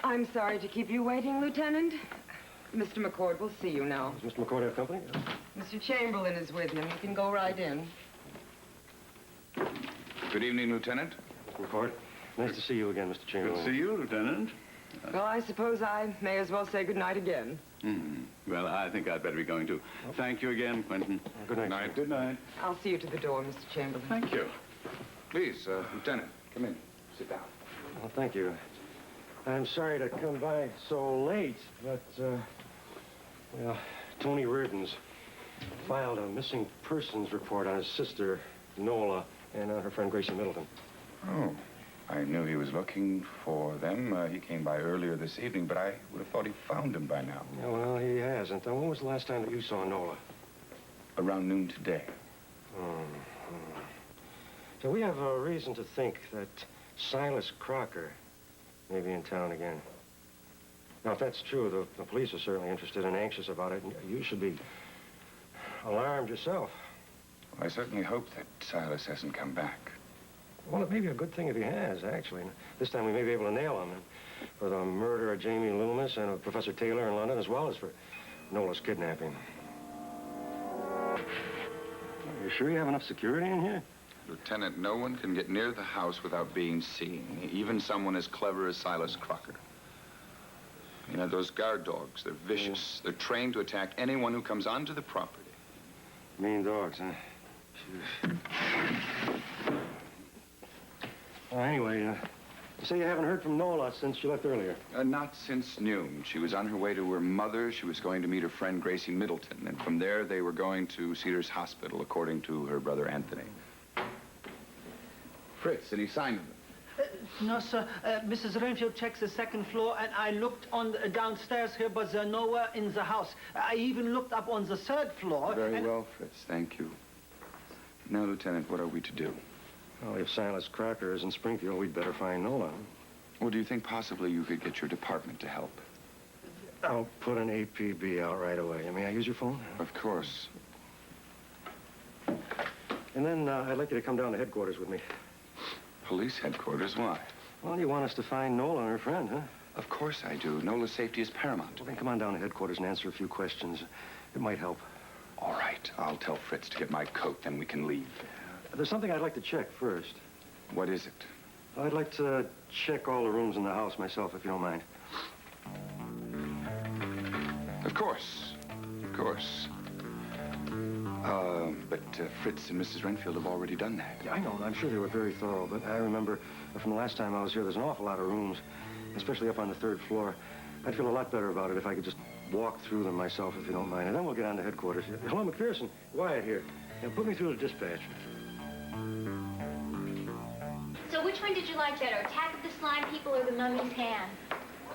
I'm sorry to keep you waiting, Lieutenant. Mr. McCord will see you now. Does Mr. McCord have company? Mr. Chamberlain is with him. You can go right in. Good evening, Lieutenant. Mr. McCord, nice to see you again, Mr. Chamberlain. Good to see you, Lieutenant. Well, I suppose I may as well say goodnight again. Well, I think I'd better be going too. Thank you again, Quentin. Good night. Good night. I'll see you to the door, Mr. Chamberlain. Thank you. Please, Lieutenant, come in. Sit down. Well, thank you. I'm sorry to come by so late, but, well, Tony Reardon's filed a missing persons report on his sister, Nola, and on her friend Gracie Middleton. Oh, I knew he was looking for them. He came by earlier this evening, but I would have thought he found them by now. Yeah, well, he hasn't. When was the last time that you saw Nola? Around noon today. So we have a reason to think that Silas Crocker may be in town again. Now, if that's true, the police are certainly interested and anxious about it. And you should be alarmed yourself. Well, I certainly hope that Silas hasn't come back. Well, it may be a good thing if he has, actually. This time we may be able to nail him for the murder of Jamie Loomis and of Professor Taylor in London, as well as for Nola's kidnapping. Are you sure you have enough security in here? Lieutenant, no one can get near the house without being seen, even someone as clever as Silas Crocker. You know, those guard dogs, they're vicious. They're trained to attack anyone who comes onto the property. Mean dogs, huh? Well, anyway, you say you haven't heard from Nola since she left earlier. Not since noon. She was on her way to her mother. She was going to meet her friend Gracie Middleton. And from there, they were going to Cedars Hospital, according to her brother Anthony. Fritz, any sign of them? No, sir. Mrs. Renfield checks the second floor, and I looked on downstairs here, but they're nowhere in the house. I even looked up on the third floor. Very well, Fritz. Thank you. Now, Lieutenant, what are we to do? Well, if Silas Crocker is in Springfield, we'd better find Nola. Well, do you think possibly you could get your department to help? I'll put an APB out right away. May I use your phone? Of course. And then I'd like you to come down to headquarters with me. Police headquarters? Why? Well, you want us to find Nola and her friend, huh? Of course I do. Nola's safety is paramount. Well, then come on down to headquarters and answer a few questions. It might help. All right. I'll tell Fritz to get my coat, then we can leave. There's something I'd like to check first. What is it? I'd like to check all the rooms in the house myself, if you don't mind. Of course. Of course. But Fritz and Mrs. Renfield have already done that. Yeah, I know. I'm sure they were very thorough, but I remember from the last time I was here, there's an awful lot of rooms, especially up on the third floor. I'd feel a lot better about it if I could just walk through them myself, if you don't mind. And then we'll get on to headquarters. Hello, McPherson. Wyatt here. Now, put me through the dispatch. So which one did you like better, Attack of the Slime People or The Mummy's Hand?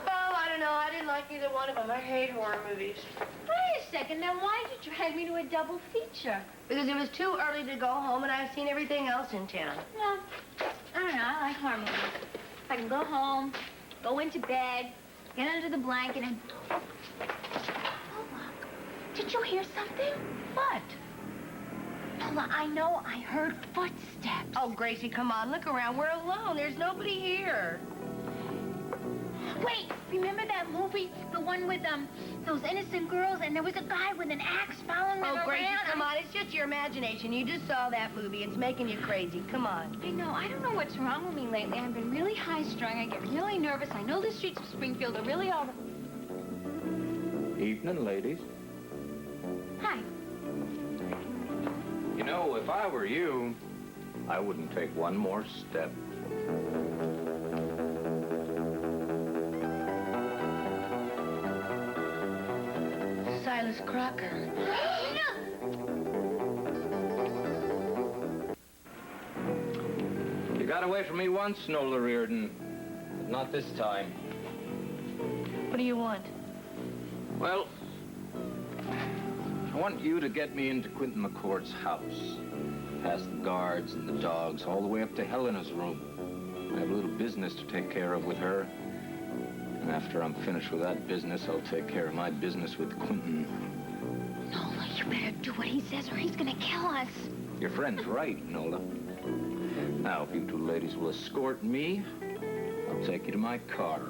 Oh, I don't know. I didn't like either one of them. I hate horror movies. Wait a second, then why did you drag me to a double feature? Because it was too early to go home, and I've seen everything else in town. Well, I don't know, I like horror movies. I can go home, go into bed, get under the blanket, and... Oh, look. Did you hear something? What? Nola, I know I heard footsteps. Oh, Gracie, come on. Look around. We're alone. There's nobody here. Wait, remember that movie? The one with, those innocent girls, and there was a guy with an axe following them around? Oh, Gracie, come on. It's just your imagination. You just saw that movie. It's making you crazy. Come on. I know. I don't know what's wrong with me lately. I've been really high-strung. I get really nervous. I know the streets of Springfield are really all... Evening, ladies. Hi. You know, if I were you, I wouldn't take one more step. Silas Crocker. You got away from me once, Nola Reardon, but not this time. What do you want? Well, I want you to get me into Quint McCord's house. Past the guards and the dogs, all the way up to Helena's room. I have a little business to take care of with her. And after I'm finished with that business, I'll take care of my business with Quentin. Nola, you better do what he says or he's gonna kill us. Your friend's right, Nola. Now, if you two ladies will escort me, I'll take you to my car.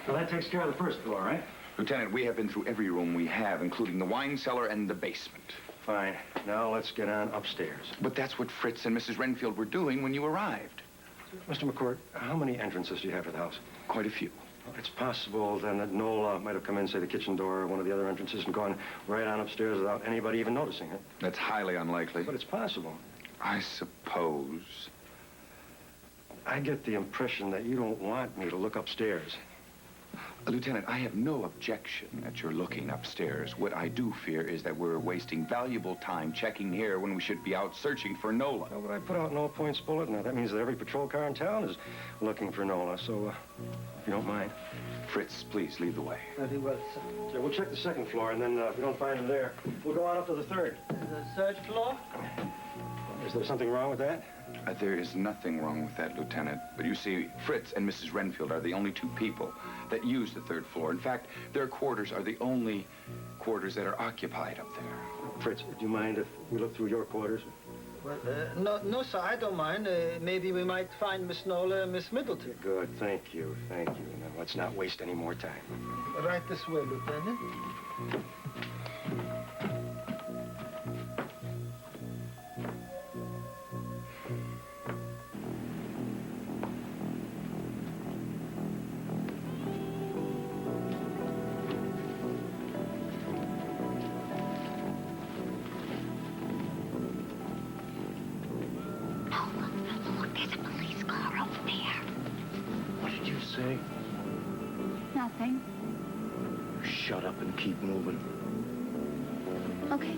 Well, that takes care of the first floor, right? Lieutenant, we have been through every room we have, including the wine cellar and the basement. Fine. Now let's get on upstairs. But that's what Fritz and Mrs. Renfield were doing when you arrived. Mr. McCourt, how many entrances do you have to the house? Quite a few. It's possible, then, that Nola might have come in, say, the kitchen door or one of the other entrances and gone right on upstairs without anybody even noticing it. That's highly unlikely. But it's possible. I suppose. I get the impression that you don't want me to look upstairs. Lieutenant, I have no objection at your looking upstairs. What I do fear is that we're wasting valuable time checking here when we should be out searching for Nola. Well, but I put out an all-points bulletin. Now, that means that every patrol car in town is looking for Nola. So, if you don't mind. Fritz, please lead the way. Very well, sir. Yeah, we'll check the second floor, and then if we don't find him there, we'll go on up to the third. The third floor? Is there something wrong with that? There is nothing wrong with that, Lieutenant. But you see, Fritz and Mrs. Renfield are the only two people that use the third floor. In fact, their quarters are the only quarters that are occupied up there. Fritz, do you mind if we look through your quarters? Well, no, sir, I don't mind. Maybe we might find Miss Nola and Miss Middleton. Good, thank you, thank you. Now, let's not waste any more time. Right this way, Lieutenant. Say? Nothing. Shut up and keep moving. Okay.